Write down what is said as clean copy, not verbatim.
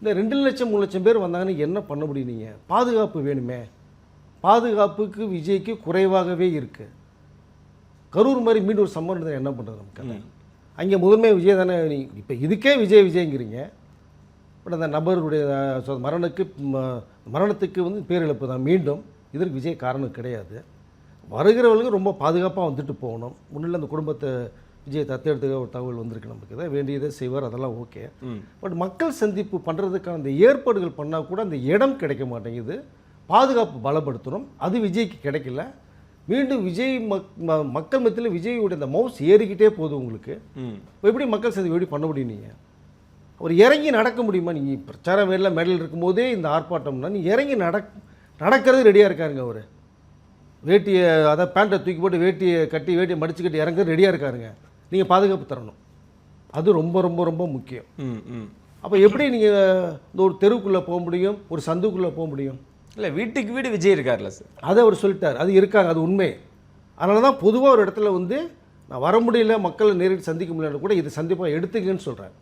இந்த 2 லட்சம் 3 லட்சம் பேர் வந்தாங்கன்னு என்ன பண்ண முடியும்? நீங்கள் பாதுகாப்பு வேணுமே. பாதுகாப்புக்கு விஜய்க்கு குறைவாகவே இருக்குது. கரூர் மாதிரி மீண்டும் ஒரு சம்பவம் நடந்தால் என்ன பண்ணுறது நமக்கு? அங்கே முதன்மை விஜய் தானே. இப்போ இதுக்கே விஜய்ங்கிறீங்க. பட் அந்த நபருடைய மரணத்துக்கு வந்து பேரிழப்பு தான். மீண்டும் இதற்கு விஜய் காரணம் கிடையாது. வருகிறவர்களுக்கு ரொம்ப பாதுகாப்பாக வந்துட்டு போகணும். முன்னில் அந்த குடும்பத்தை விஜய் தத்தெடுத்துக்க ஒரு தகவல் வந்திருக்கு. நமக்கு தான் வேண்டியதை செய்வார், அதெல்லாம் ஓகே. பட் மக்கள் சந்திப்பு பண்ணுறதுக்கான அந்த ஏற்பாடுகள் பண்ணால் கூட அந்த இடம் கிடைக்க மாட்டேங்குது. பாதுகாப்பு பலப்படுத்தணும், அது விஜய்க்கு கிடைக்கல. மீண்டும் விஜய் மக்கள் மத்தியில் விஜயோட அந்த மவுஸ் ஏறிக்கிட்டே போகுது உங்களுக்கு. எப்படி மக்கள் சந்திப்பு எப்படி பண்ண முடியும்? நீங்கள் அவர் இறங்கி நடக்க முடியுமா? நீங்கள் பிரச்சார வேலையில் மேடல் இருக்கும்போதே இந்த ஆர்ப்பாட்டம்னா நீங்கள் இறங்கி நடக்கிறது ரெடியாக இருக்காருங்க. அவர் வேட்டியை அதாவது பேண்ட்டை தூக்கி போட்டு வேட்டியை மடிச்சு கட்டி இறங்குறது ரெடியாக இருக்காருங்க. நீங்கள் பாதுகாப்பு தரணும், அது ரொம்ப ரொம்ப ரொம்ப முக்கியம். அப்போ எப்படி நீங்கள் இந்த ஒரு தெருவுக்குள்ளே போக முடியும், ஒரு சந்துக்குள்ளே போக முடியும்? இல்லை, வீட்டுக்கு வீடு விஜய் இருக்கார்ல சார், அதை அவர் சொல்லிட்டார். அது இருக்காங்க, அது உண்மை. அதனால தான் பொதுவாக ஒரு இடத்துல வந்து நான் வர முடியல, மக்களை நேரிட்டு சந்திக்க முடியலன்னு கூட இது சந்திப்பாக எடுத்துக்கன்னு சொல்கிறேன்.